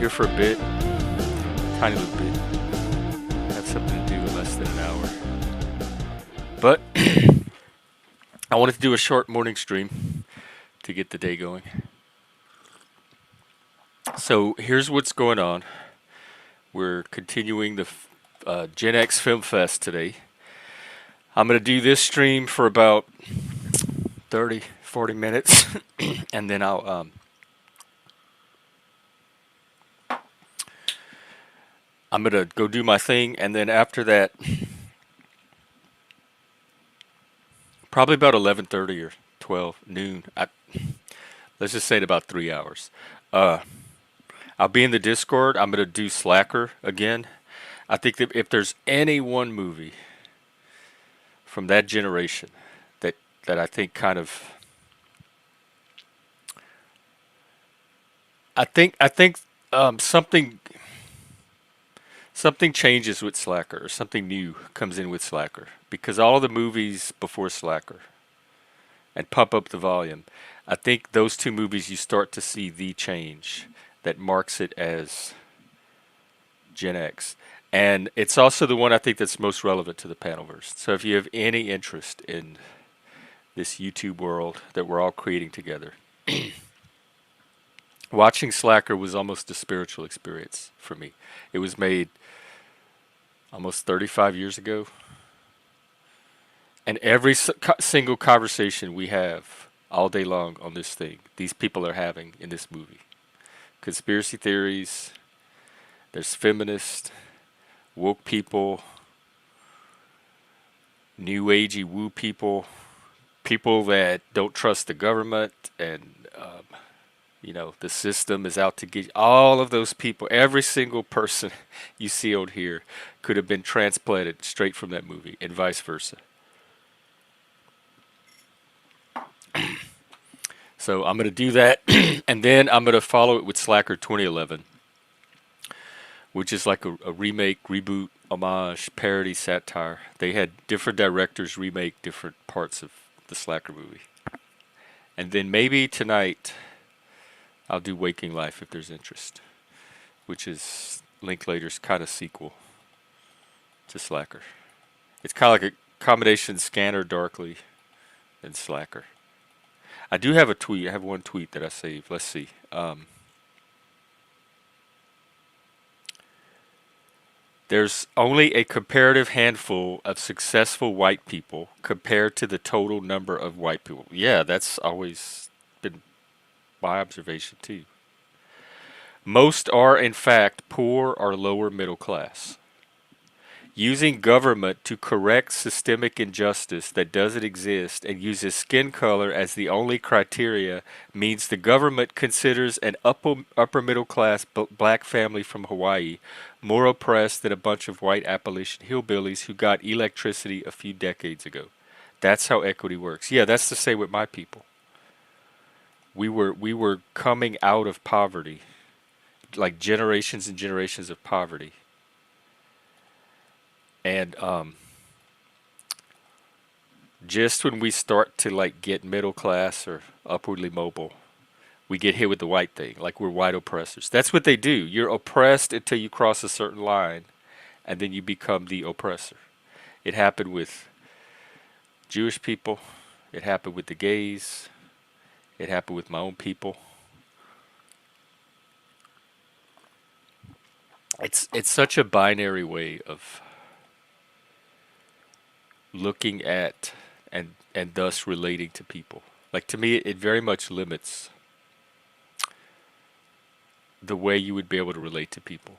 here for a bit, tiny little bit. Have something to do in less than an hour. But I wanted to do a short morning stream to get the day going. So here's what's going on. We're continuing the Gen X Film Fest today. I'm going to do this stream for about 30, 40 minutes, and then I'm going to go do my thing, and then after that, probably about 11:30 or 12 noon. Let's just say it about 3 hours. Uh, I'll be in the Discord. I'm going to do Slacker again. I think that if there's any one movie from that generation that I think kind of I think something changes with Slacker, or something new comes in with Slacker, because all of the movies before Slacker and Pump Up the Volume, I think those two movies you start to see the change that marks it as Gen X. And it's also the one I think that's most relevant to the Panelverse. So if you have any interest in this YouTube world that we're all creating together, watching Slacker was almost a spiritual experience for me. It was made almost 35 years ago. And every single conversation we have all day long on this thing, these people are having in this movie. Conspiracy theories, there's feminists, woke people, new agey woo people, people that don't trust the government, and the system is out to get all of those people. Every single person you see out here could have been transplanted straight from that movie, and vice versa. So I'm going to do that, and then I'm going to follow it with Slacker 2011, which is like a remake, reboot, homage, parody, satire. They had different directors remake different parts of the Slacker movie. And then maybe tonight I'll do Waking Life if there's interest, which is Linklater's kind of sequel to Slacker. It's kind of like a combination Scanner Darkly and Slacker. I do have a tweet. I have one tweet that I saved. Let's see. There's only a comparative handful of successful white people compared to the total number of white people. Yeah, that's always been my observation too. Most are, in fact, poor or lower middle class. Using government to correct systemic injustice that doesn't exist and uses skin color as the only criteria means the government considers an upper middle class black family from Hawaii more oppressed than a bunch of white Appalachian hillbillies who got electricity a few decades ago. That's how equity works. Yeah, that's the same with my people. We were coming out of poverty, like generations and generations of poverty. And just when we start to like get middle class or upwardly mobile, we get hit with the white thing, like we're white oppressors. That's what they do. You're oppressed until you cross a certain line, and then you become the oppressor. It happened with Jewish people. It happened with the gays. It happened with my own people. It's such a binary way of looking at and thus relating to people. Like to me, it very much limits the way you would be able to relate to people.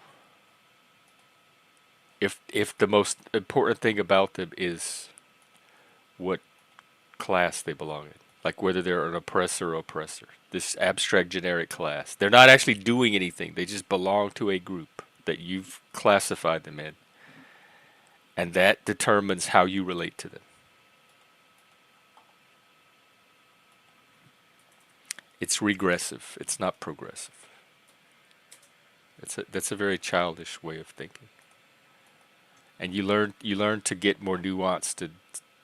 If the most important thing about them is what class they belong in, like whether they're an oppressor or oppressor, this abstract generic class, they're not actually doing anything. They just belong to a group that you've classified them in, and that determines how you relate to them. It's regressive. It's not progressive. That's a very childish way of thinking. And you learn to get more nuanced and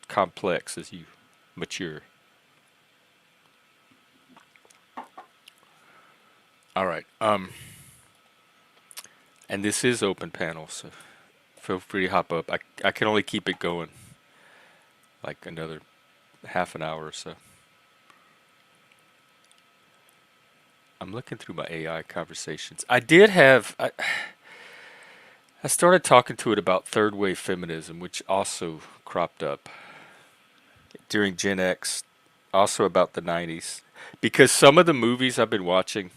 complex as you mature. All right. And this is open panel, so feel free to hop up. I can only keep it going like another half an hour or so. I'm looking through my AI conversations. I started talking to it about third wave feminism, which also cropped up during Gen X, also about the 90s. Because some of the movies I've been watching,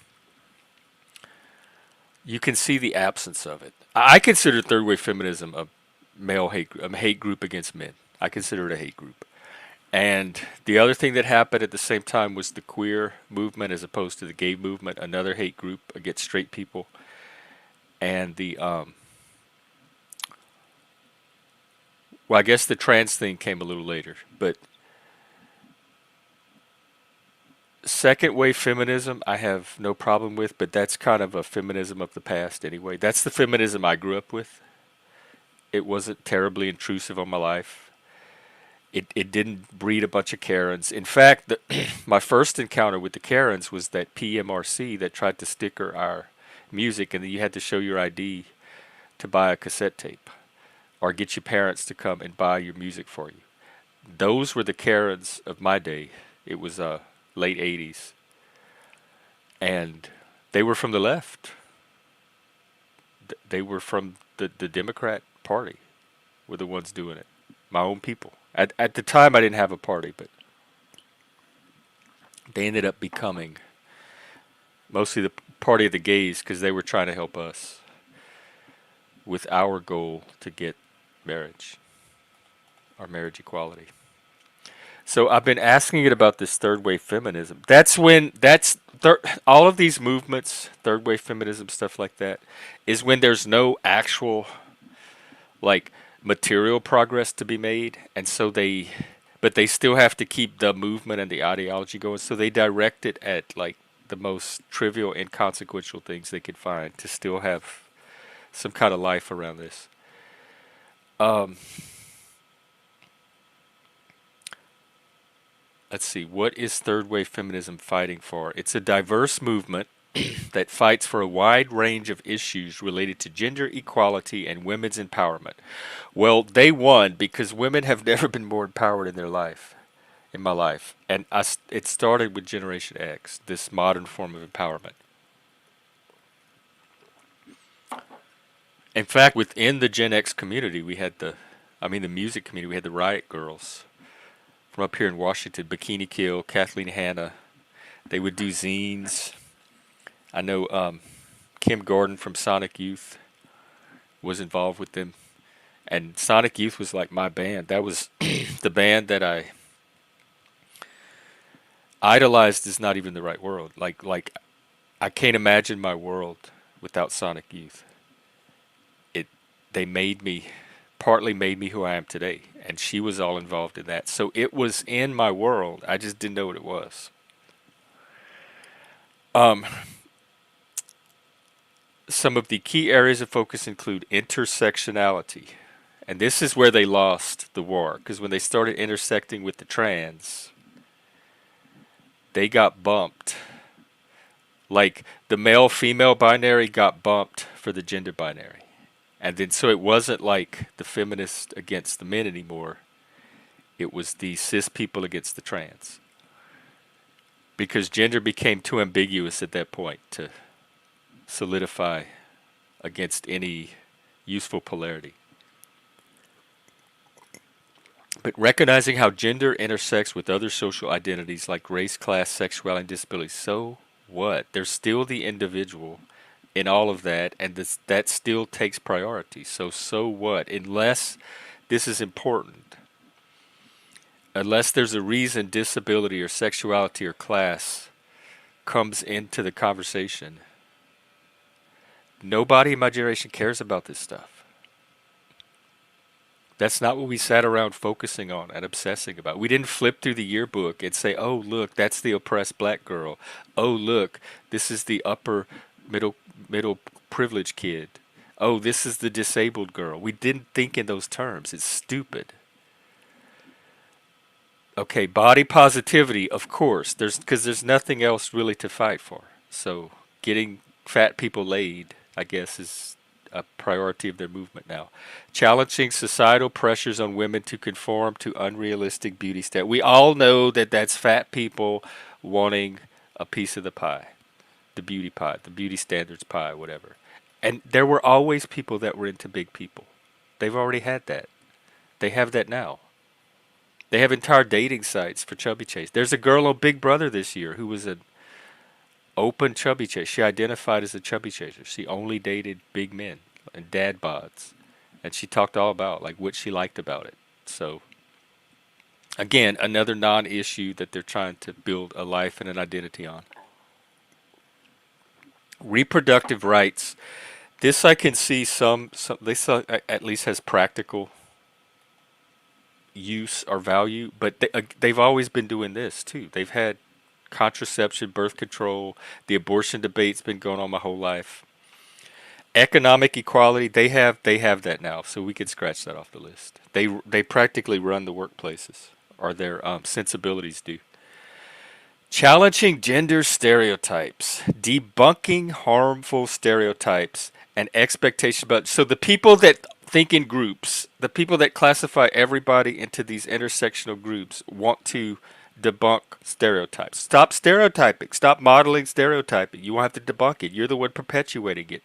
you can see the absence of it. I consider third wave feminism a hate group against men. I consider it a hate group. And the other thing that happened at the same time was the queer movement as opposed to the gay movement, another hate group against straight people. And well, I guess the trans thing came a little later, but second wave feminism I have no problem with, but that's kind of a feminism of the past anyway. That's the feminism I grew up with. It wasn't terribly intrusive on my life. It didn't breed a bunch of Karens. In fact, my first encounter with the Karens was that PMRC that tried to sticker our music, and then you had to show your ID to buy a cassette tape or get your parents to come and buy your music for you. Those were the Karens of my day. It was late 80s. And they were from the left. They were from the Democrat Party, were the ones doing it. My own people. At the time, I didn't have a party, but they ended up becoming mostly the party of the gays because they were trying to help us with our goal to get marriage, our marriage equality. So I've been asking it about this third wave feminism. All of these movements, third wave feminism, stuff like that, is when there's no actual like material progress to be made, and but they still have to keep the movement and the ideology going. So they direct it at like the most trivial, inconsequential things they could find to still have some kind of life around this. Um, let's see, what is third wave feminism fighting for? It's a diverse movement that fights for a wide range of issues related to gender equality and women's empowerment. Well, they won because women have never been more empowered in their life, in my life. And it started with Generation X, this modern form of empowerment. In fact, within the Gen X community, the music community, we had the Riot Girls from up here in Washington, Bikini Kill, Kathleen Hanna. They would do zines. I know Kim Gordon from Sonic Youth was involved with them. And Sonic Youth was like my band. That was the band that I idolized is not even the right word. Like I can't imagine my world without Sonic Youth. It they made me partly made me who I am today, and she was all involved in that. So it was in my world. I just didn't know what it was. Um, some of the key areas of focus include intersectionality. And this is where they lost the war, because when they started intersecting with the trans, they got bumped. Like the male female binary got bumped for the gender binary. And then so it wasn't like the feminists against the men anymore. It was the cis people against the trans. Because gender became too ambiguous at that point to solidify against any useful polarity. But recognizing how gender intersects with other social identities like race, class, sexuality, and disability, so what? There's still the individual in all of that, and that still takes priority. So what? Unless this is important, unless there's a reason disability or sexuality or class comes into the conversation, nobody in my generation cares about this stuff. That's not what we sat around focusing on and obsessing about. We didn't flip through the yearbook and say, "Oh, look, that's the oppressed black girl. Oh, look, this is the upper middle middle privileged kid. Oh, this is the disabled girl." We didn't think in those terms. It's stupid. Okay, body positivity, of course. There's nothing else really to fight for. So, getting fat people laid, I guess, is a priority of their movement now. Challenging societal pressures on women to conform to unrealistic beauty standards. We all know that that's fat people wanting a piece of the pie, the beauty standards pie, whatever. And there were always people that were into big people. They've already had that. They have that now. They have entire dating sites for chubby chase. There's a girl on Big Brother this year who was an open chubby chase. She identified as a chubby chaser. She only dated big men and dad bods, and she talked all about like what she liked about it. So again, another non-issue that they're trying to build a life and an identity on. Reproductive rights. This I can see some this at least has practical use or value, but they've always been doing this too. They've had contraception, birth control, the abortion debate's been going on my whole life. Economic equality, they have that now, so we could scratch that off the list. They practically run the workplaces, or their sensibilities do. Challenging gender stereotypes, debunking harmful stereotypes and expectations about. So the people that think in groups, the people that classify everybody into these intersectional groups, want to debunk stereotypes. Stop stereotyping. Stop modeling stereotyping. You won't have to debunk it. You're the one perpetuating it.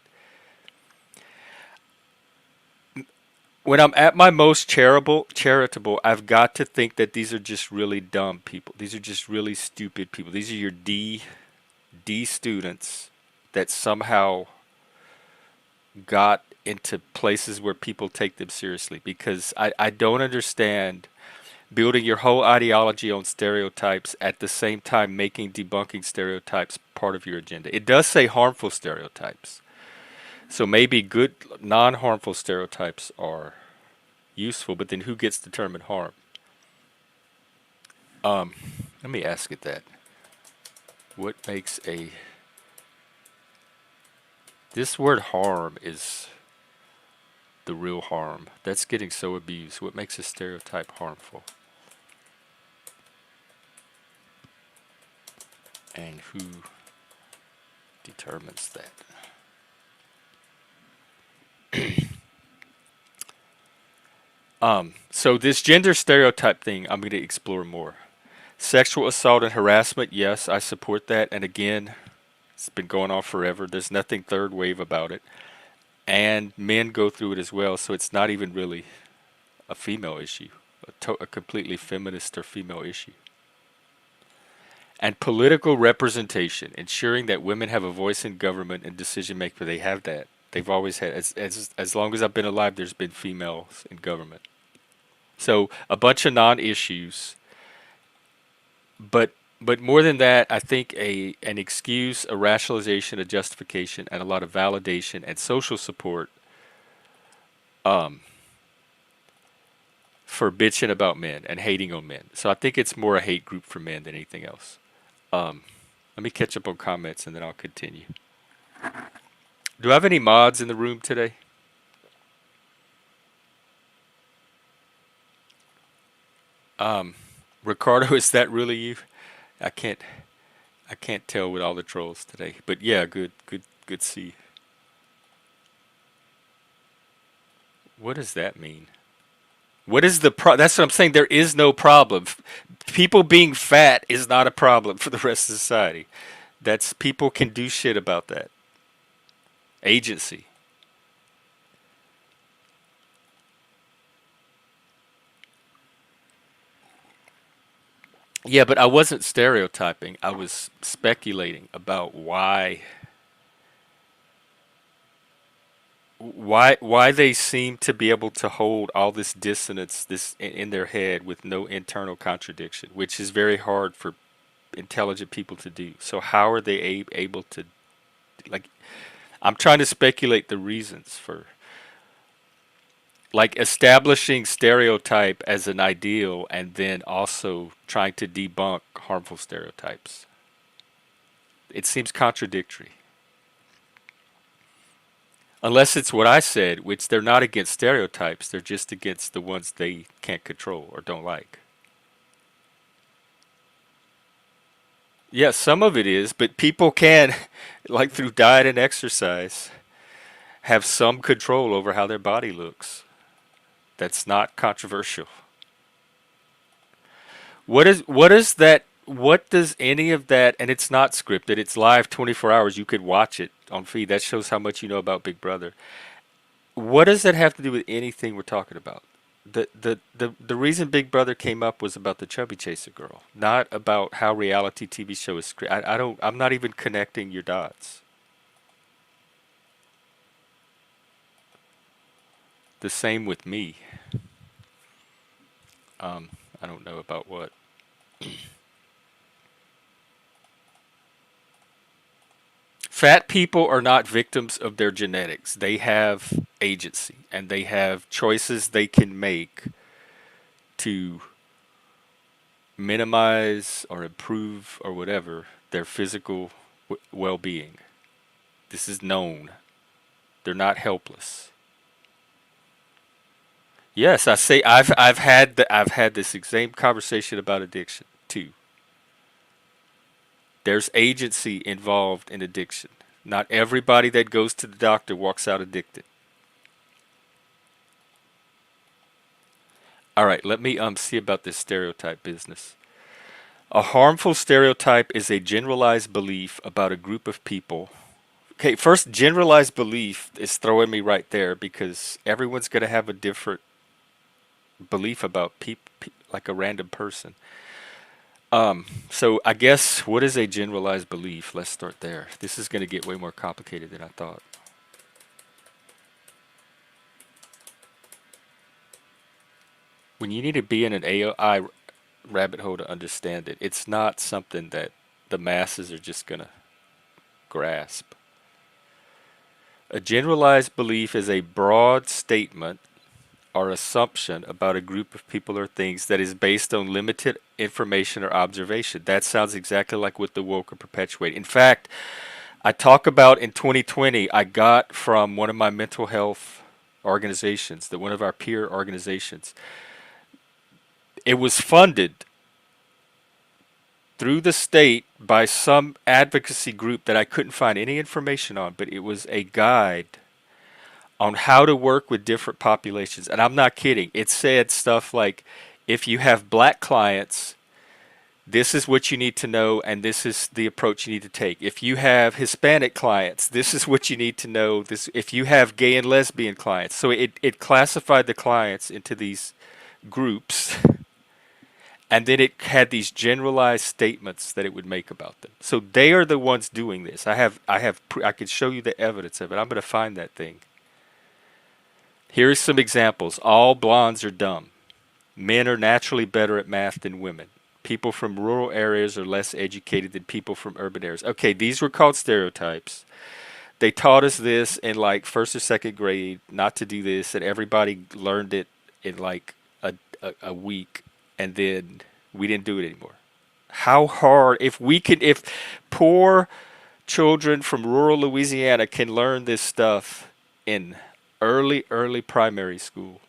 When I'm at my most charitable, I've got to think that these are just really dumb people. These are just really stupid people. These are your D students that somehow got into places where people take them seriously, because I don't understand building your whole ideology on stereotypes at the same time making debunking stereotypes part of your agenda. It does say harmful stereotypes. So maybe good non-harmful stereotypes are useful, but then who gets to determine harm? Let me ask it that. What makes a this word harm is the real harm. That's getting so abused. What makes a stereotype harmful? And who determines that? So this gender stereotype thing, I'm going to explore more. Sexual assault and harassment, yes, I support that. And again, it's been going on forever. There's nothing third wave about it. And men go through it as well, so it's not even really a female issue, a completely feminist or female issue. And political representation, ensuring that women have a voice in government and decision making. They have that. They've always had, as long as I've been alive, there's been females in government. So a bunch of non-issues, but more than that, I think an excuse, a rationalization, a justification, and a lot of validation and social support um, for bitching about men and hating on men. So I think it's more a hate group for men than anything else. Um, Let me catch up on comments and then I'll continue. Do I have any mods in the room today? Ricardo, is that really you? I can't I can't tell with all the trolls today. But yeah, good to see you. What does that mean? What is the that's what I'm saying. There is no problem. People being fat is not a problem for the rest of society. That's people can do shit about that. Agency. Yeah, but I wasn't stereotyping. I was speculating about why they seem to be able to hold all this dissonance in their head with no internal contradiction, which is very hard for intelligent people to do. So how are they able to, like, I'm trying to speculate the reasons for, like, establishing stereotype as an ideal and then also trying to debunk harmful stereotypes. It seems contradictory. Unless it's what I said, which they're not against stereotypes, they're just against the ones they can't control or don't like. Yeah, some of it is, but people can, like through diet and exercise, have some control over how their body looks. That's not controversial. What is that? What does any of that? And it's not scripted. It's live, 24 hours. You could watch it on feed. That shows how much you know about Big Brother. What does that have to do with anything we're talking about? The reason Big Brother came up was about the Chubby Chaser girl, not about how reality TV show is. I don't. I'm not even connecting your dots. The same with me. I don't know about what. Fat people are not victims of their genetics. They have agency and they have choices they can make to minimize or improve or whatever their physical well-being. This is known. They're not helpless. Yes, I say I've had this same conversation about addiction too. There's agency involved in addiction. Not everybody that goes to the doctor walks out addicted. All right, let me see about this stereotype business. A harmful stereotype is a generalized belief about a group of people. Okay, first, generalized belief is throwing me right there because everyone's going to have a different belief about people, like a random person. So I guess what is a generalized belief? Let's start there. This is going to get way more complicated than I thought. When you need to be in an AI rabbit hole to understand it, it's not something that the masses are just going to grasp. A generalized belief is a broad statement or assumption about a group of people or things that is based on limited information or observation. That sounds exactly like what the woke are perpetuating. In fact, I talk about in 2020, I got from one of my mental health organizations, that one of our peer organizations, it was funded through the state by some advocacy group that I couldn't find any information on, but it was a guide on how to work with different populations. And I'm not kidding. It said stuff like, if you have black clients, this is what you need to know, and this is the approach you need to take. If you have Hispanic clients, this is what you need to know. This, if you have gay and lesbian clients. So it classified the clients into these groups, and then it had these generalized statements that it would make about them. So they are the ones doing this. I could show you the evidence of it. I'm going to find that thing. Here's some examples. All blondes are dumb. Men are naturally better at math than women. People from rural areas are less educated than people from urban areas. Okay, these were called stereotypes. They taught us this in like first or second grade, not to do this, and everybody learned it in like a week, and then we didn't do it anymore. How hard, if poor children from rural Louisiana can learn this stuff in early primary school,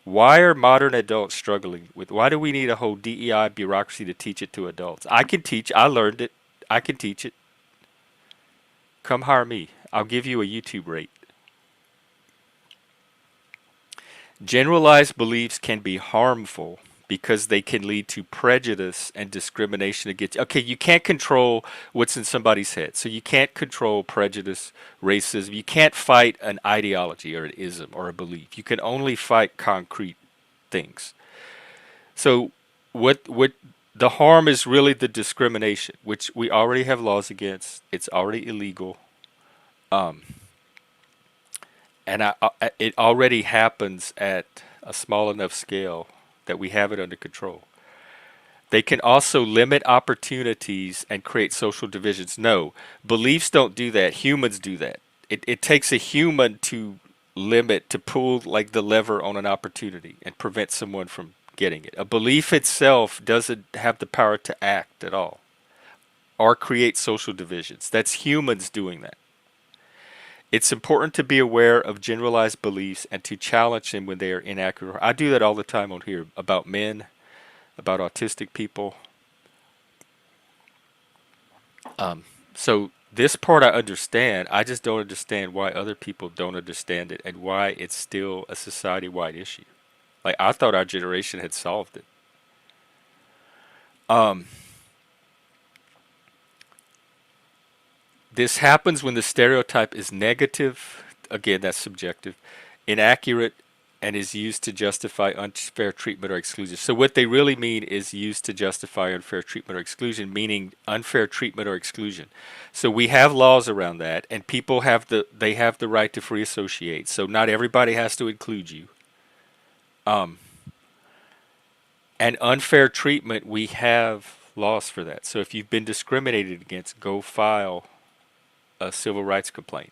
why are modern adults struggling with? Why do we need a whole DEI bureaucracy to teach it to adults? I can teach. I learned it. I can teach it. Come hire me. I'll give you a YouTube rate. Generalized beliefs can be harmful because they can lead to prejudice and discrimination against. Okay, you can't control what's in somebody's head. So you can't control prejudice, racism. You can't fight an ideology or an ism or a belief. You can only fight concrete things. So what the harm is really the discrimination, which we already have laws against. It's already illegal. Um, and it already happens at a small enough scale that we have it under control. They can also limit opportunities and create social divisions. No, beliefs don't do that. Humans do that. It takes a human to limit, to pull like the lever on an opportunity and prevent someone from getting it. A belief itself doesn't have the power to act at all or create social divisions. That's humans doing that. It's important to be aware of generalized beliefs and to challenge them when they are inaccurate. I do that all the time on here about men, about autistic people. So this part I understand. I just don't understand why other people don't understand it and why it's still a society-wide issue. Like I thought our generation had solved it. Um, this happens when the stereotype is negative. Again, that's subjective, inaccurate, and is used to justify unfair treatment or exclusion. So what they really mean is used to justify unfair treatment or exclusion, meaning unfair treatment or exclusion. So we have laws around that, and people have the right to free associate. So not everybody has to include you. Um, and unfair treatment, we have laws for that. So if you've been discriminated against, go file a civil rights complaint.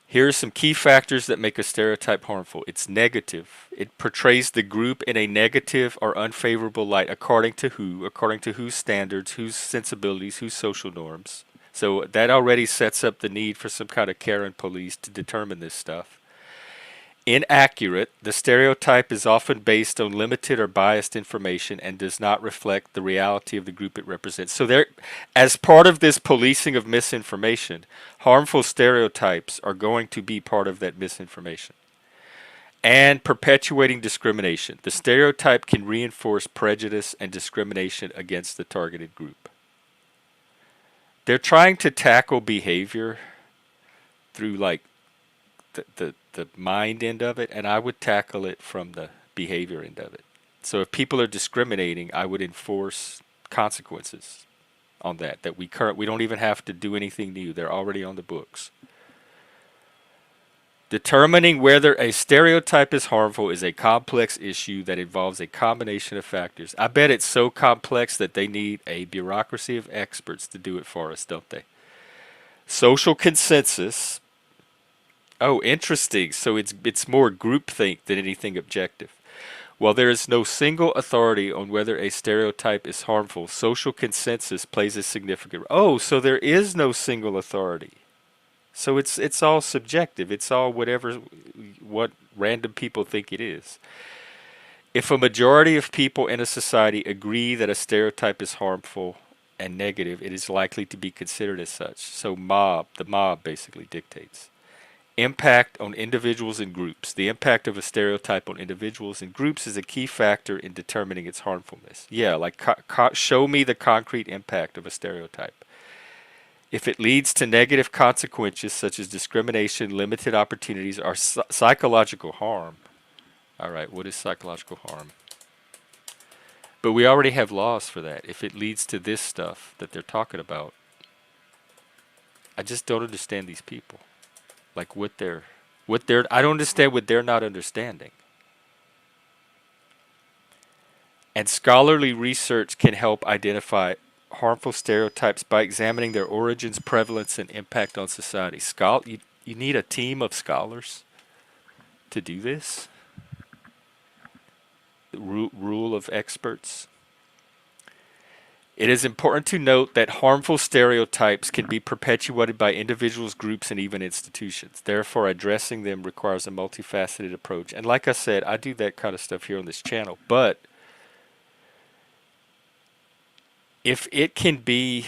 Here are some key factors that make a stereotype harmful. It's negative. It portrays the group in a negative or unfavorable light according to who? According to whose standards, whose sensibilities, whose social norms. So that already sets up the need for some kind of Karen police to determine this stuff. Inaccurate. The stereotype is often based on limited or biased information and does not reflect the reality of the group it represents. So there, as part of this policing of misinformation, harmful stereotypes are going to be part of that misinformation. And perpetuating discrimination. The stereotype can reinforce prejudice and discrimination against the targeted group. They're trying to tackle behavior through like the mind end of it, and I would tackle it from the behavior end of it. So if people are discriminating, I would enforce consequences on that. That we don't even have to do anything new. They're already on the books. Determining whether a stereotype is harmful is a complex issue that involves a combination of factors. I bet it's so complex that they need a bureaucracy of experts to do it for us, don't they? Social consensus. Oh, interesting. So it's more groupthink than anything objective. While there is no single authority on whether a stereotype is harmful, social consensus plays a significant role. Oh, so there is no single authority. So it's all subjective. It's all whatever what random people think it is. If a majority of people in a society agree that a stereotype is harmful and negative, it is likely to be considered as such. So the mob basically dictates. Impact on individuals and groups. The impact of a stereotype on individuals and groups is a key factor in determining its harmfulness. Yeah, like show me the concrete impact of a stereotype. If it leads to negative consequences such as discrimination, limited opportunities, or psychological harm. All right, what is psychological harm? But we already have laws for that. If it leads to this stuff that they're talking about, I just don't understand these people. Like I don't understand what they're not understanding. And scholarly research can help identify harmful stereotypes by examining their origins, prevalence, and impact on society. You need a team of scholars to do this. The rule of experts. It is important to note that harmful stereotypes can be perpetuated by individuals, groups, and even institutions. Therefore, addressing them requires a multifaceted approach. And like I said, I do that kind of stuff here on this channel. But if it can be,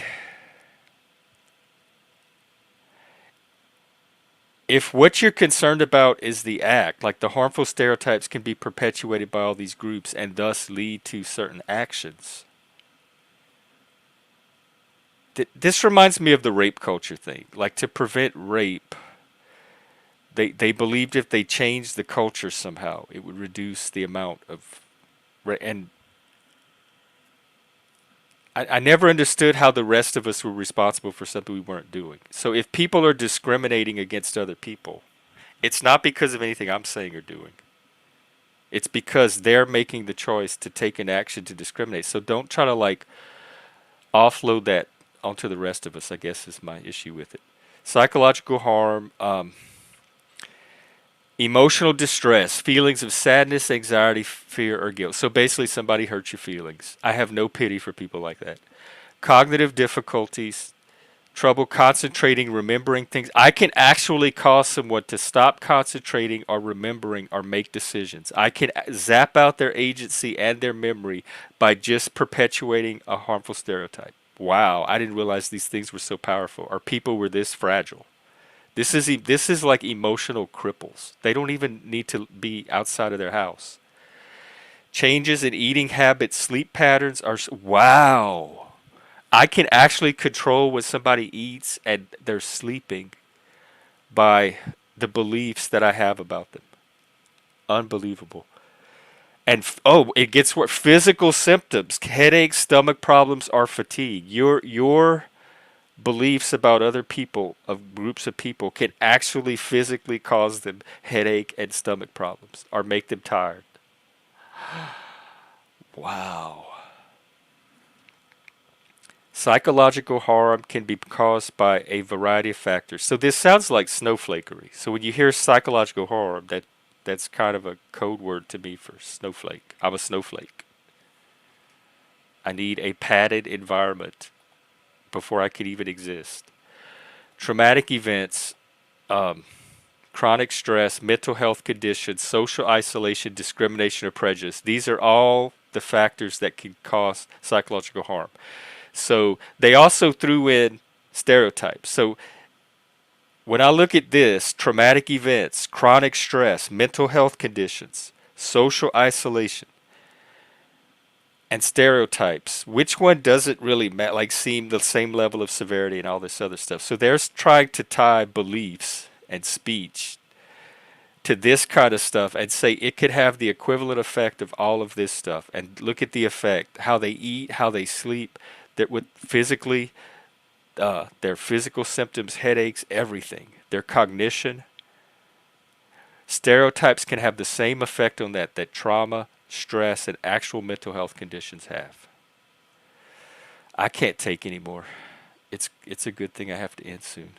if what you're concerned about is the act, like the harmful stereotypes can be perpetuated by all these groups and thus lead to certain actions. This reminds me of the rape culture thing. Like to prevent rape, they believed if they changed the culture somehow, it would reduce the amount of and I never understood how the rest of us were responsible for something we weren't doing. So if people are discriminating against other people, it's not because of anything I'm saying or doing. It's because they're making the choice to take an action to discriminate. So don't try to like offload that onto the rest of us, I guess is my issue with it. Psychological harm, emotional distress, feelings of sadness, anxiety, fear, or guilt. So basically somebody hurt your feelings. I have no pity for people like that. Cognitive difficulties, trouble concentrating, remembering things. I can actually cause someone to stop concentrating or remembering or make decisions. I can zap out their agency and their memory by just perpetuating a harmful stereotype. wow, I didn't realize these things were so powerful, or people were this fragile. This is like emotional cripples. They don't even need to be outside of their house. Changes in eating habits, sleep patterns are wow. I can actually control what somebody eats and they're sleeping by the beliefs that I have about them. Unbelievable. And oh, it gets worse. Physical symptoms, headaches, stomach problems, or fatigue. Your beliefs about other people, of groups of people, can actually physically cause them headache and stomach problems or make them tired. Wow. Psychological harm can be caused by a variety of factors. So this sounds like snowflakery. So when you hear psychological harm, that's kind of a code word to me for snowflake. I'm a snowflake. I need a padded environment before I could even exist. Traumatic events, um, chronic stress, mental health conditions, social isolation, discrimination, or prejudice. These are all the factors that can cause psychological harm. So they also threw in stereotypes. So when I look at this, traumatic events, chronic stress, mental health conditions, social isolation, and stereotypes, which one doesn't really like seem the same level of severity and all this other stuff? So they're trying to tie beliefs and speech to this kind of stuff and say it could have the equivalent effect of all of this stuff. And look at the effect, how they eat, how they sleep, that with physically, their physical symptoms, headaches, everything, their cognition. Stereotypes can have the same effect on that trauma, stress, and actual mental health conditions have. I can't take anymore. It's a good thing I have to end soon.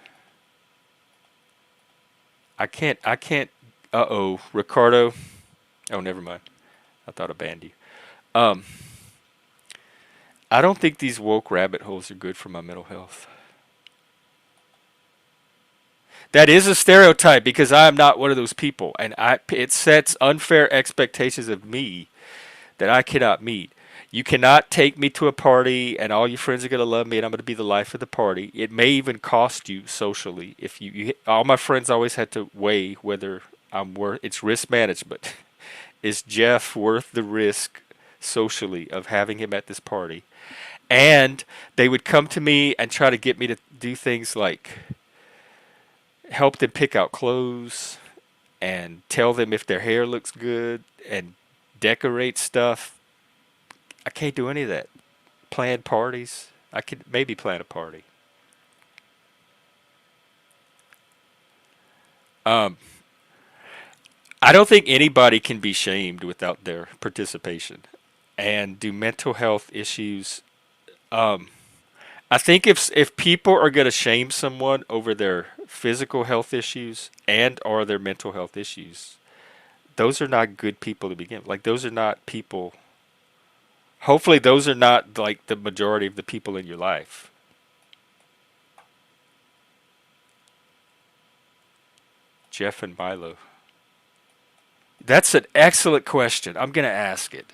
I can't. Uh oh, Ricardo. Oh, never mind. I thought I banned you. Um, I don't think these woke rabbit holes are good for my mental health. That is a stereotype because I am not one of those people, and it sets unfair expectations of me that I cannot meet. You cannot take me to a party and all your friends are going to love me and I'm going to be the life of the party. It may even cost you socially. If all my friends always had to weigh whether I'm worth it's risk management. Is Jeff worth the risk socially of having him at this party? And they would come to me and try to get me to do things like help them pick out clothes and tell them if their hair looks good and decorate stuff. I can't do any of that. Plan parties. I could maybe plan a party. Um, I don't think anybody can be shamed without their participation. And do mental health issues? Um, I think if people are going to shame someone over their physical health issues and or their mental health issues, those are not good people to begin with. Like those are not people. Hopefully, those are not like the majority of the people in your life. Jeff and Milo. That's an excellent question. I'm gonna ask it.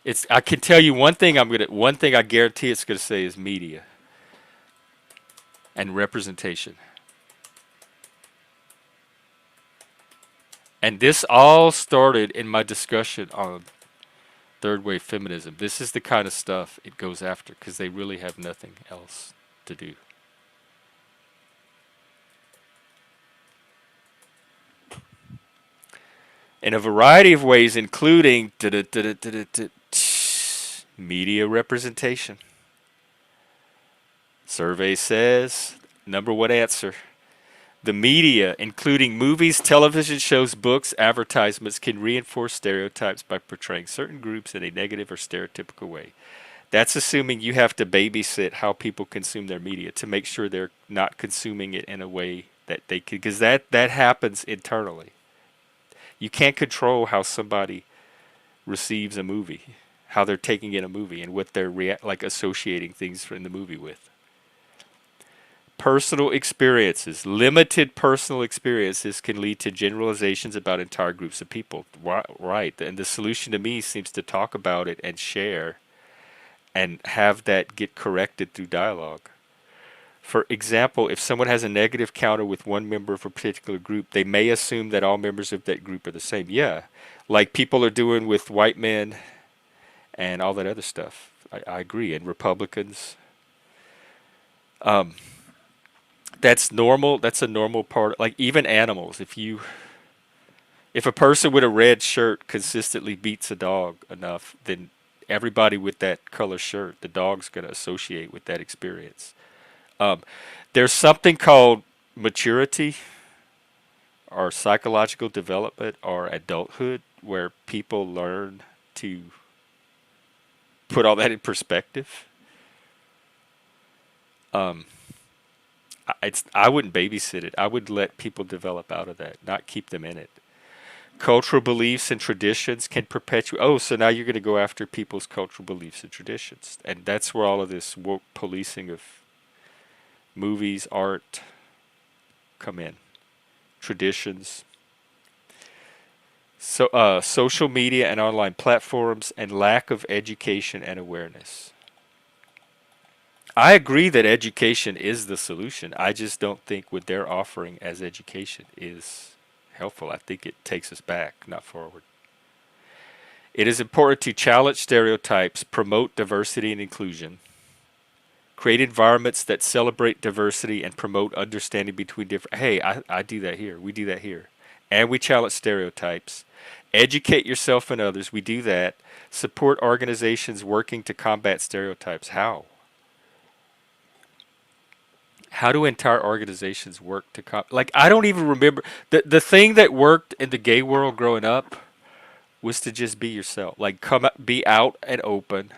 It's. I can tell you one thing. One thing I guarantee it's gonna say is media and representation. And this all started in my discussion on third wave feminism. This is the kind of stuff it goes after because they really have nothing else to do. In a variety of ways, including media representation. Survey says, number one answer. The media, including movies, television shows, books, advertisements, can reinforce stereotypes by portraying certain groups in a negative or stereotypical way. That's assuming you have to babysit how people consume their media to make sure they're not consuming it in a way that they could, because that happens internally. You can't control how somebody receives a movie, how they're taking in a movie, and what they're like associating things in the movie with. Personal experiences, limited personal experiences, can lead to generalizations about entire groups of people. Right, and the solution to me seems to talk about it and share and have that get corrected through dialogue. For example, if someone has a negative counter with one member of a particular group, they may assume that all members of that group are the same. Yeah, like people are doing with white men and all that other stuff. I agree. And Republicans, um, that's normal. That's a normal part. Like even animals, if a person with a red shirt consistently beats a dog enough, then everybody with that color shirt, the dog's going to associate with that experience. Um, there's something called maturity or psychological development or adulthood where people learn to put all that in perspective. Um, I wouldn't babysit it. I would let people develop out of that, not keep them in it. Cultural beliefs and traditions can perpetuate. Oh, so now you're going to go after people's cultural beliefs and traditions, and that's where all of this woke policing of movies, art come in. Traditions, social media and online platforms, and lack of education and awareness. I agree that education is the solution. I just don't think what they're offering as education is helpful. I think it takes us back, not forward. It is important to challenge stereotypes, promote diversity and inclusion, create environments that celebrate diversity and promote understanding between different. Hey, I do that here. We do that here. And we challenge stereotypes. Educate yourself and others. We do that. Support organizations working to combat stereotypes. How? How do entire organizations work to like I don't even remember the thing that worked in the gay world growing up was to just be yourself. Like be out and open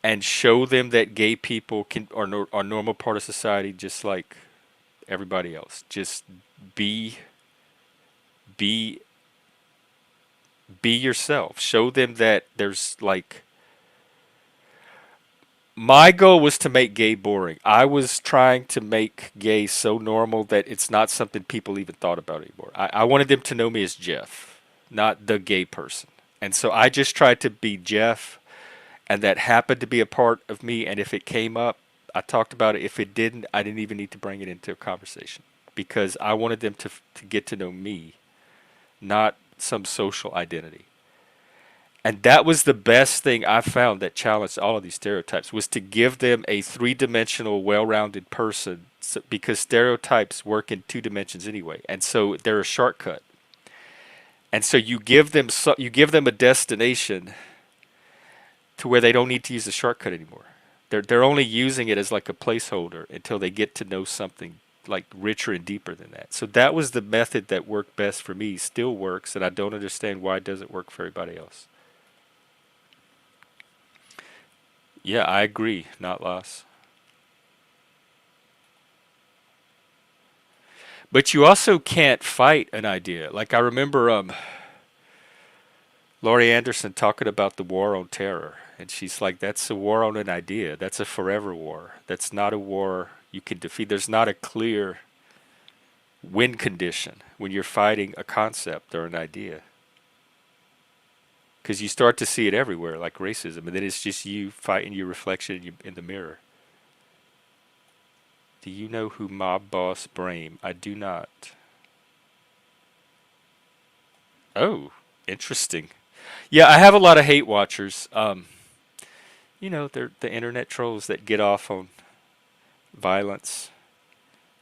and show them that gay people are normal part of society just like everybody else. Just be be be yourself. Show them that there's like my goal was to make gay boring. I was trying to make gay so normal that it's not something people even thought about anymore. I wanted them to know me as Jeff, not the gay person. And so I just tried to be Jeff, and that happened to be a part of me. And if it came up, I talked about it. If it didn't, I didn't even need to bring it into a conversation because I wanted them to get to know me, not some social identity. And that was the best thing I found that challenged all of these stereotypes was to give them a three-dimensional, well-rounded person because stereotypes work in two dimensions anyway. And so they're a shortcut. And so you give them a destination to where they don't need to use the shortcut anymore. They're only using it as like a placeholder until they get to know something like richer and deeper than that. So that was the method that worked best for me, still works, and I don't understand why it doesn't work for everybody else. Yeah, I agree, not loss. But you also can't fight an idea. Like I remember Laurie Anderson talking about the war on terror. And she's like, that's a war on an idea. That's a forever war. That's not a war you can defeat. There's not a clear win condition when you're fighting a concept or an idea. Because you start to see it everywhere, like racism. And then it's just you fighting your reflection in the mirror. Do you know who Mob Boss Brame? I do not. Oh, interesting. Yeah, I have a lot of hate watchers. They're the internet trolls that get off on violence,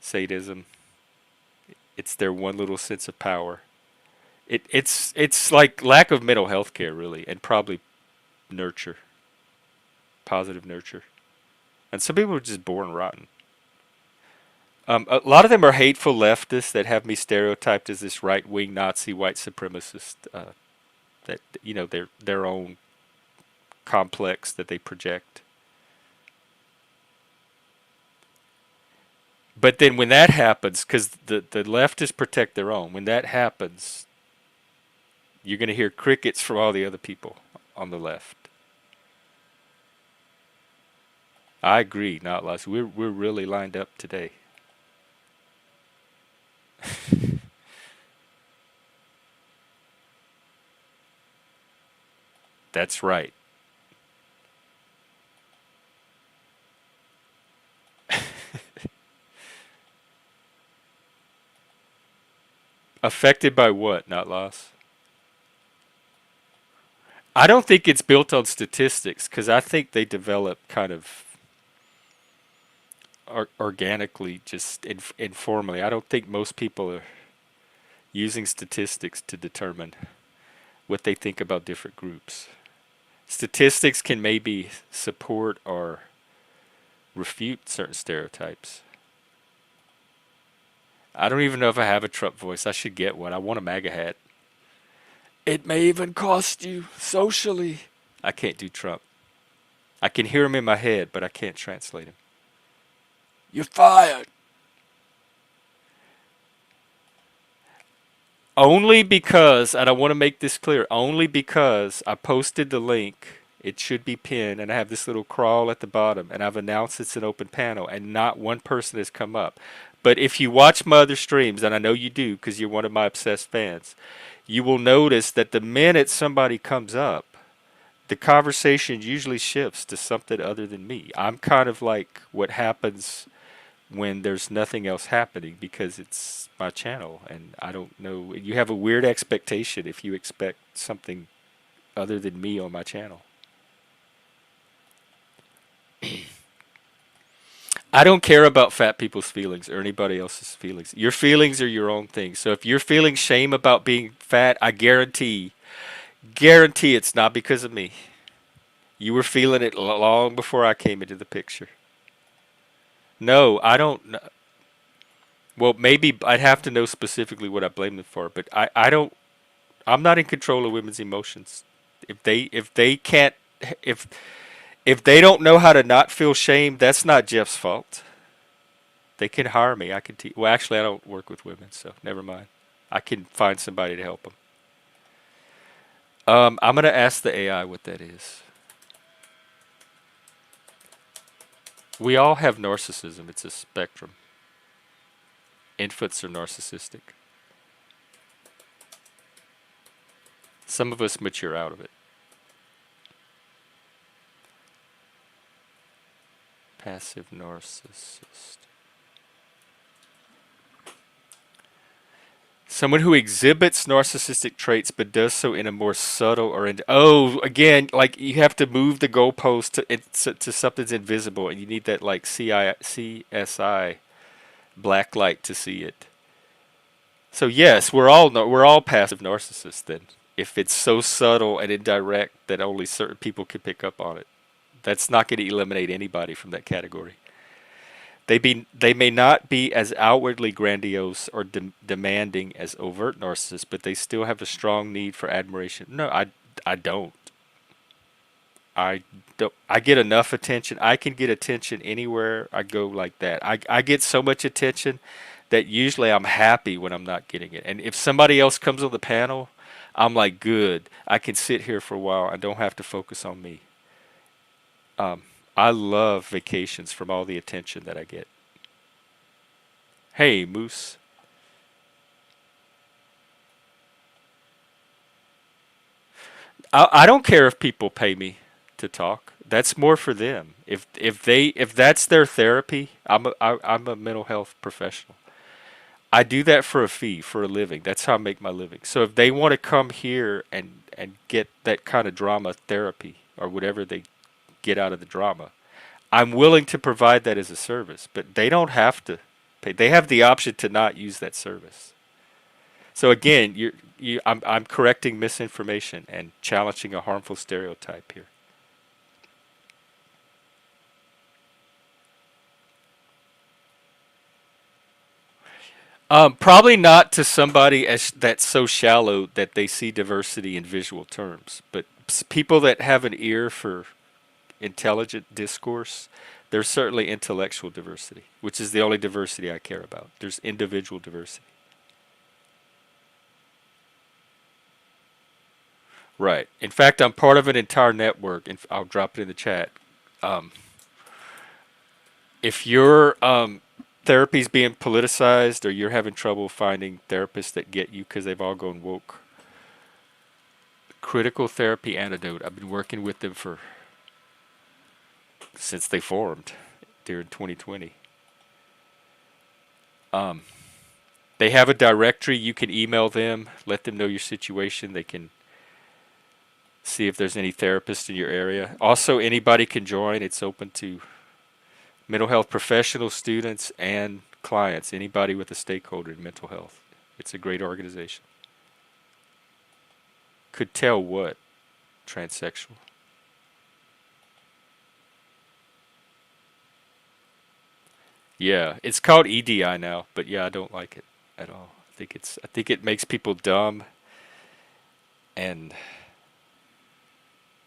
sadism. It's their one little sense of power. It's like lack of mental health care really, and probably nurture, positive nurture. And some people are just born rotten. A lot of them are hateful leftists that have me stereotyped as this right wing Nazi white supremacist. That their own complex that they project. But then when that happens, because the leftists protect their own, when that happens, you're going to hear crickets from all the other people on the left. I agree, not less. We're really lined up today. That's right. Affected by what? Not loss. I don't think it's built on statistics because I think they develop kind of organically, just informally. I don't think most people are using statistics to determine what they think about different groups. Statistics can maybe support or refute certain stereotypes. I don't even know if I have a Trump voice. I should get one. I want a MAGA hat. It may even cost you socially. I can't do Trump. I can hear him in my head, but I can't translate him. You're fired. Only because, and I want to make this clear, only because I posted the link, it should be pinned, and I have this little crawl at the bottom, and I've announced it's an open panel, and not one person has come up. But if you watch my other streams, and I know you do because you're one of my obsessed fans, you will notice that the minute somebody comes up, the conversation usually shifts to something other than me. I'm kind of like what happens when there's nothing else happening because it's my channel and I don't know. You have a weird expectation if you expect something other than me on my channel. I don't care about fat people's feelings or anybody else's feelings. Your feelings are your own thing. So if you're feeling shame about being fat, I guarantee it's not because of me. You were feeling it long before I came into the picture. No, I don't. Well, maybe I'd have to know specifically what I blame them for, but I don't. I'm not in control of women's emotions. If they can't if if they don't know how to not feel shame, that's not Jeff's fault. They can hire me. I can teach. Well, actually, I don't work with women, so never mind. I can find somebody to help them. I'm gonna ask the AI what that is. We all have narcissism. It's a spectrum. Infants are narcissistic. Some of us mature out of it. Passive narcissist. Someone who exhibits narcissistic traits but does so in a more subtle or oh, again, like you have to move the goalpost to something's invisible, and you need that like CSI black light to see it. So yes, we're all passive narcissists then. If it's so subtle and indirect that only certain people can pick up on it, that's not going to eliminate anybody from that category. They may not be as outwardly grandiose or demanding as overt narcissists, but they still have a strong need for admiration. No, I don't. I don't. I get enough attention. I can get attention anywhere I go like that. I get so much attention that usually I'm happy when I'm not getting it. And if somebody else comes on the panel, I'm like, good. I can sit here for a while. I don't have to focus on me. Um, I love vacations from all the attention that I get. Hey, Moose. I don't care if people pay me to talk. That's more for them. If that's their therapy, I'm a mental health professional. I do that for a fee, for a living. That's how I make my living. So if they want to come here and get that kind of drama therapy or whatever they get out of the drama, I'm willing to provide that as a service. But they don't have to pay. They have the option to not use that service. So again, I'm correcting misinformation and challenging a harmful stereotype here. Probably not to somebody that's so shallow that they see diversity in visual terms, but people that have an ear for intelligent discourse, there's certainly intellectual diversity, which is the only diversity I care about. There's individual diversity. Right. In fact, I'm part of an entire network, and I'll drop it in the chat. Um, if your therapy's being politicized or you're having trouble finding therapists that get you because they've all gone woke, Critical Therapy Antidote, I've been working with them for since they formed during 2020. Um, They have a directory. You can email them, let them know your situation. They can see if there's any therapists in your area. Also, anybody can join. It's open to mental health professionals, students, and clients. Anybody with a stakeholder in mental health. It's a great organization. Could tell what? Transsexual. Yeah, it's called EDI now, but yeah, I don't like it at all. I think it makes people dumb and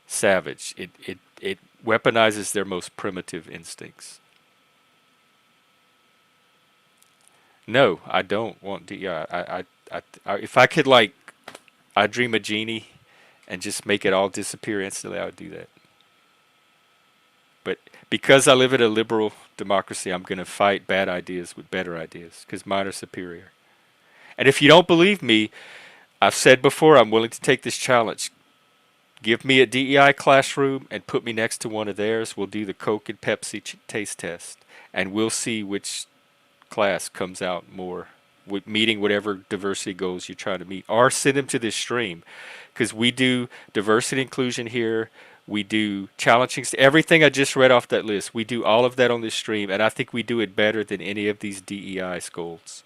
savage. It weaponizes their most primitive instincts. No, I don't want to. Yeah, if I could like, I dream a genie and just make it all disappear instantly, I would do that. But because I live in a liberal democracy, I'm going to fight bad ideas with better ideas because mine are superior. And if you don't believe me, I've said before I'm willing to take this challenge. Give me a DEI classroom and put me next to one of theirs. We'll do the Coke and Pepsi taste test, and we'll see which class comes out more with meeting whatever diversity goals you're trying to meet. Or send them to this stream because we do diversity inclusion here. We do challenging everything I just read off that list. We do all of that on this stream, and I think we do it better than any of these DEI scolds.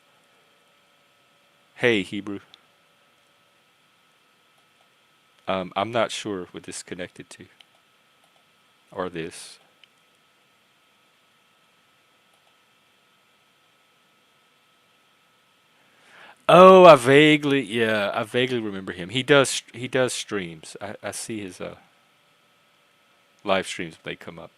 Hey, Hebrew. I'm not sure what this is connected to or this. Oh, I vaguely remember him. He does streams. I see his live streams when they come up.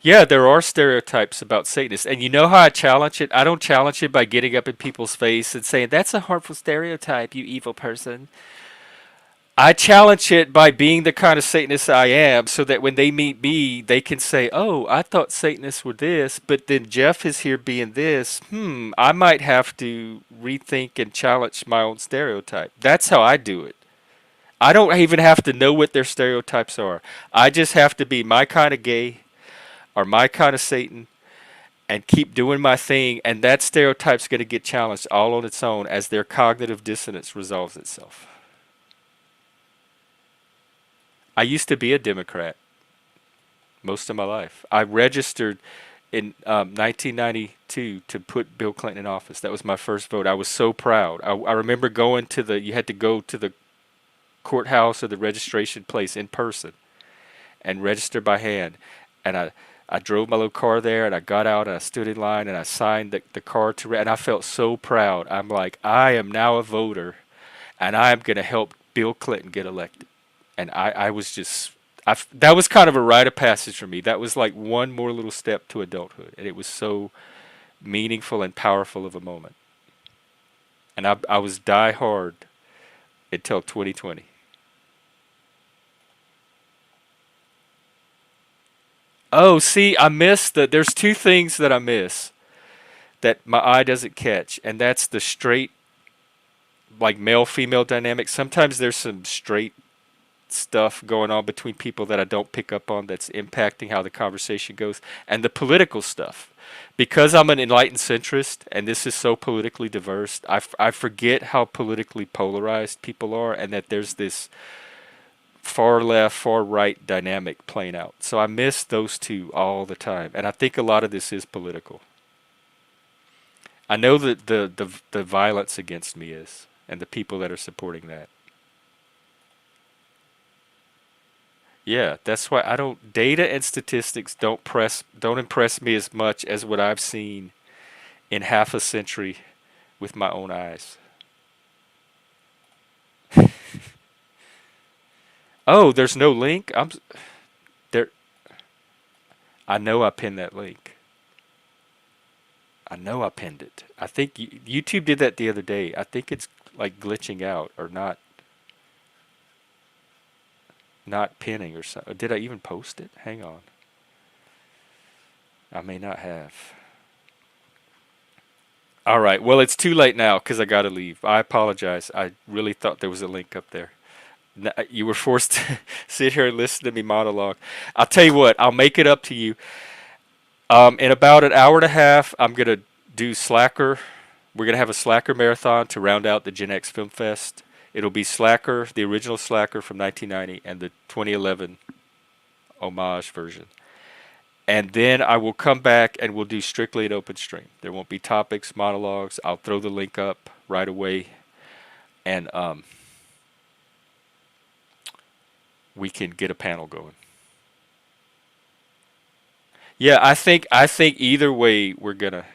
Yeah, there are stereotypes about Satanists. And you know how I challenge it? I don't challenge it by getting up in people's face and saying, that's a harmful stereotype, you evil person. I challenge it by being the kind of Satanist I am so that when they meet me, they can say, oh, I thought Satanists were this, but then Jeff is here being this. I might have to rethink and challenge my own stereotype. That's how I do it. I don't even have to know what their stereotypes are. I just have to be my kind of gay or my kind of Satan and keep doing my thing, and that stereotype's going to get challenged all on its own as their cognitive dissonance resolves itself. I used to be a Democrat most of my life. I registered in 1992 to put Bill Clinton in office. That was my first vote. I was so proud. I remember going to you had to go to the courthouse or the registration place in person and register by hand. And I drove my little car there and I got out and I stood in line and I signed the card and I felt so proud. I'm like, I am now a voter and I am going to help Bill Clinton get elected. And I was just, that was kind of a rite of passage for me. That was like one more little step to adulthood. And it was so meaningful and powerful of a moment. And I was die hard until 2020. Oh, see, I missed there's two things that I miss that my eye doesn't catch. And that's the straight, like male female dynamic. Sometimes there's some straight stuff going on between people that I don't pick up on that's impacting how the conversation goes, and the political stuff. Because I'm an enlightened centrist and this is so politically diverse, I forget how politically polarized people are and that there's this far left, far right dynamic playing out. So I miss those two all the time, and I think a lot of this is political. I know that the violence against me is, and the people that are supporting that. Yeah, that's why I don't data and statistics don't impress me as much as what I've seen in half a century with my own eyes. Oh, there's no link. There. I know I pinned that link. I know I pinned it. I think YouTube did that the other day. I think it's like glitching out or not pinning or something. Did I even post it? Hang on. I may not have. All right. Well, it's too late now because I got to leave. I apologize. I really thought there was a link up there. You were forced to sit here and listen to me monologue. I'll tell you what. I'll make it up to you. In about an hour and a half, I'm gonna do Slacker We're gonna have a Slacker marathon to round out the Gen X Film Fest. It'll be Slacker, the original Slacker from 1990, and the 2011 homage version. And then I will come back and we'll do strictly an open stream. There won't be topics, monologues. I'll throw the link up right away, and we can get a panel going. Yeah, I think either way we're gonna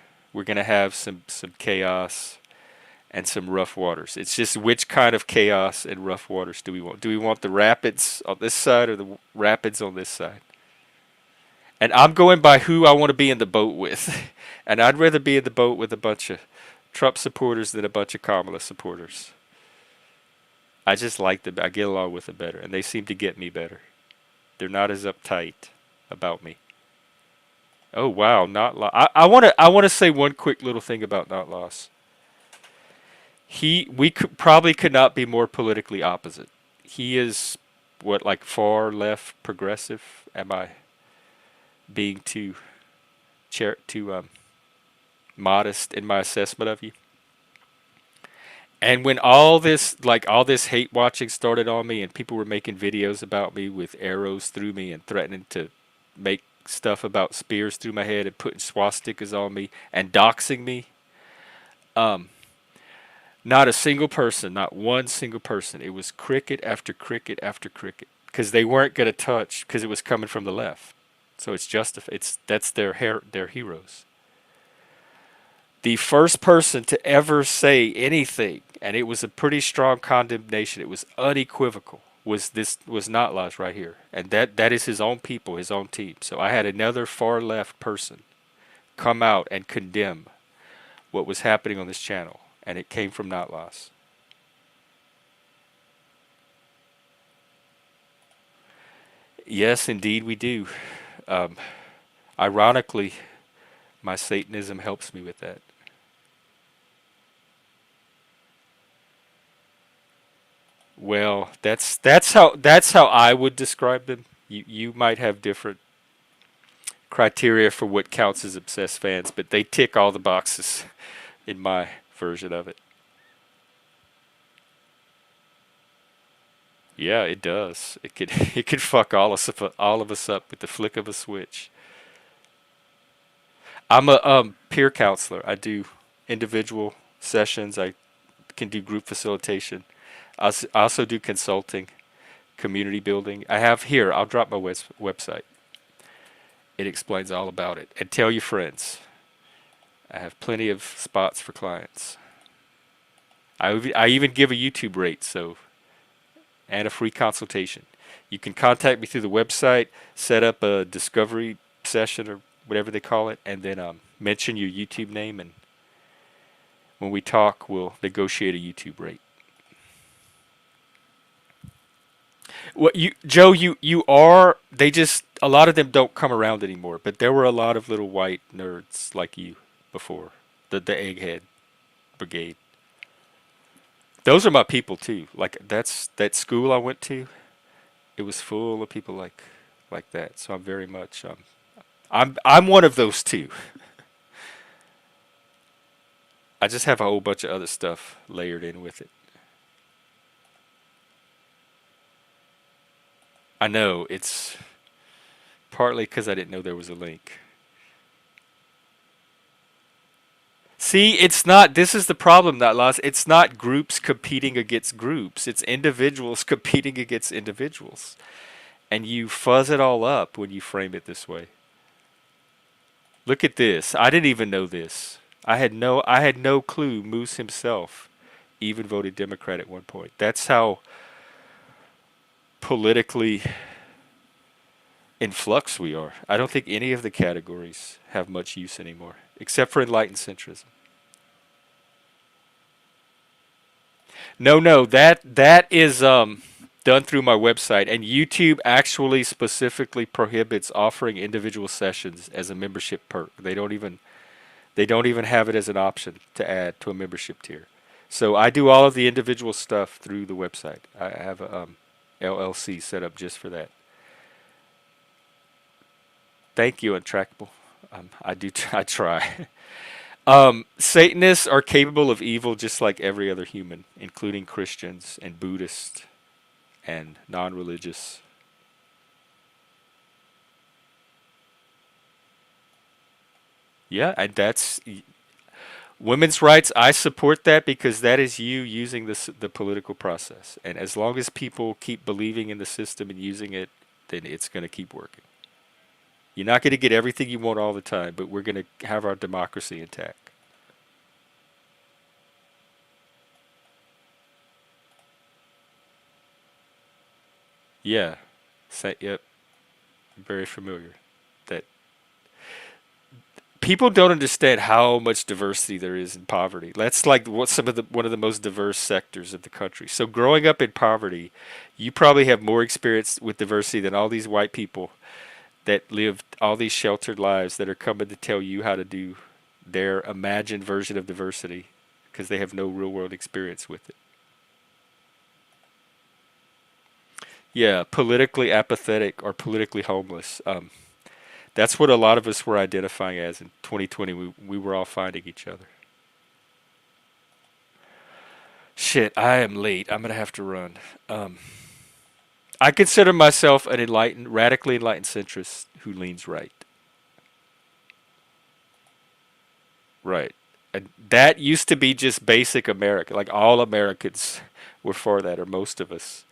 have some chaos and some rough waters. It's just which kind of chaos and rough waters do we want? Do we want the rapids on this side or the rapids on this side? And I'm going by who I want to be in the boat with. And I'd rather be in the boat with a bunch of Trump supporters than a bunch of Kamala supporters. I just like them. I get along with them better, and they seem to get me better. They're not as uptight about me. Oh wow, not lost. I want to say one quick little thing about not lost. We probably could not be more politically opposite. He is what, like, far left progressive. Am I being too modest in my assessment of you? And when all this hate watching started on me, and people were making videos about me with arrows through me and threatening to make stuff about spears through my head and putting swastikas on me and doxing me, um, not a single person, not one single person. It was cricket after cricket after cricket because they weren't going to touch because it was coming from the left. So it's justified. That's their heroes. The first person to ever say anything, and it was a pretty strong condemnation. It was unequivocal. Was not Lodge right here, and that is his own people, his own team. So I had another far left person come out and condemn what was happening on this channel, and it came from Not Loss. Yes, indeed, we do. Um, Ironically, my Satanism helps me with that. Well, that's how I would describe them. You might have different criteria for what counts as obsessed fans, but they tick all the boxes in my version of it. Yeah, it does. It could it could fuck all of us up with the flick of a switch. I'm a peer counselor. I do individual sessions. I can do group facilitation. I also do consulting, community building. I have here. I'll drop my website. It explains all about it. And tell your friends. I have plenty of spots for clients. I even give a YouTube rate, so, and a free consultation. You can contact me through the website, set up a discovery session or whatever they call it, and then mention your YouTube name, and when we talk, we'll negotiate a YouTube rate. What you, Joe? You are. They just, a lot of them don't come around anymore. But there were a lot of little white nerds like you before the egghead brigade. Those are my people too. Like, that's that school I went to. It was full of people like that. So I'm very much I'm one of those too. I just have a whole bunch of other stuff layered in with it. I know it's partly because I didn't know there was a link. See, it's not. This is the problem, that loss. It's not groups competing against groups. It's individuals competing against individuals, and you fuzz it all up when you frame it this way. Look at this. I didn't even know this. I had no clue Moose himself even voted Democrat at one point. That's how politically in flux we are. I don't think any of the categories have much use anymore, except for enlightened centrism. No, no, that is done through my website, and YouTube actually specifically prohibits offering individual sessions as a membership perk. They don't even have it as an option to add to a membership tier. So I do all of the individual stuff through the website. I have a LLC set up just for that. Thank you, Untrackable. I try. Satanists are capable of evil just like every other human, including Christians and Buddhists and non-religious. Yeah, and that's women's rights. I support that because that is you using the political process. And as long as people keep believing in the system and using it, then it's going to keep working. You're not going to get everything you want all the time, but we're going to have our democracy intact. Yeah. Yep. Very familiar. That people don't understand how much diversity there is in poverty. That's like what some of the one of the most diverse sectors of the country. So growing up in poverty, you probably have more experience with diversity than all these white people that live all these sheltered lives that are coming to tell you how to do their imagined version of diversity because they have no real world experience with it. Yeah, politically apathetic or politically homeless. That's what a lot of us were identifying as in 2020. We were all finding each other. Shit, I am late. I'm gonna have to run. Um, I consider myself an enlightened, radically enlightened centrist who leans right. Right. And that used to be just basic America. Like all Americans were for that, or most of us.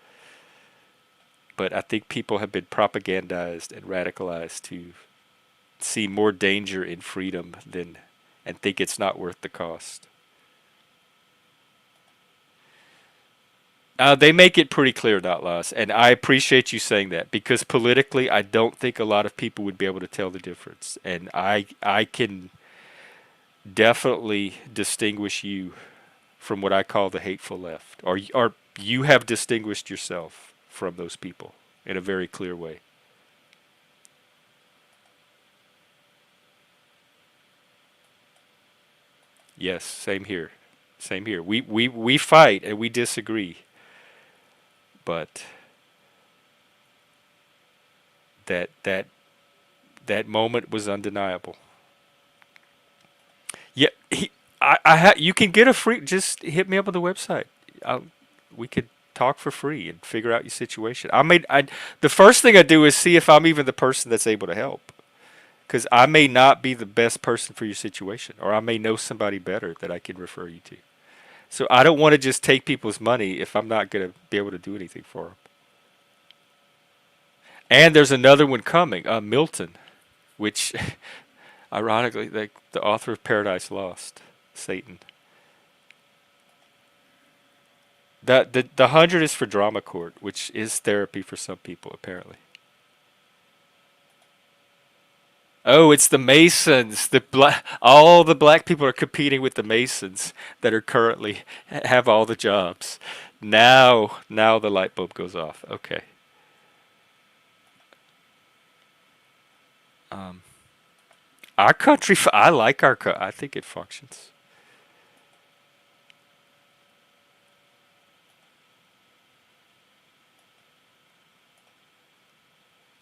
But I think people have been propagandized and radicalized to see more danger in freedom than and think it's not worth the cost. They make it pretty clear, not loss, and I appreciate you saying that because politically, I don't think a lot of people would be able to tell the difference, and I can definitely distinguish you from what I call the hateful left, or you have distinguished yourself from those people in a very clear way. Yes, same here, same here. We fight and we disagree, but that that moment was undeniable. Yeah, you can get a free. Just hit me up on the website. I'll, we could talk for free and figure out your situation. The first thing I do is see if I'm even the person that's able to help, because I may not be the best person for your situation, or I may know somebody better that I can refer you to. So I don't want to just take people's money if I'm not going to be able to do anything for them. And there's another one coming, Milton, which ironically, the author of Paradise Lost, Satan. The 100 is for drama court, which is therapy for some people apparently. Oh, it's the Masons. All the black people are competing with the Masons that are currently have all the jobs. Now the light bulb goes off. Okay. Um, our country, I like I think it functions.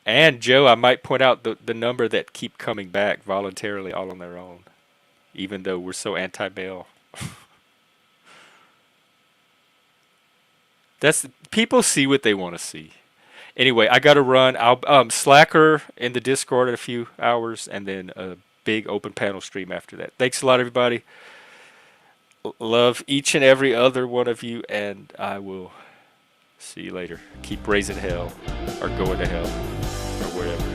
And Joe, I might point out the number that keep coming back voluntarily all on their own, even though we're so anti-male. That's people see what they want to see. Anyway, I got to run. I'll Slacker in the Discord in a few hours, and then a big open panel stream after that. Thanks a lot, everybody. Love each and every other one of you, and I will see you later. Keep raising hell, or going to hell, or wherever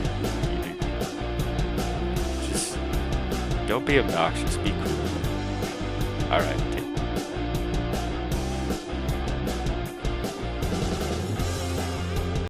you do. Just don't be obnoxious. Be cool. All right.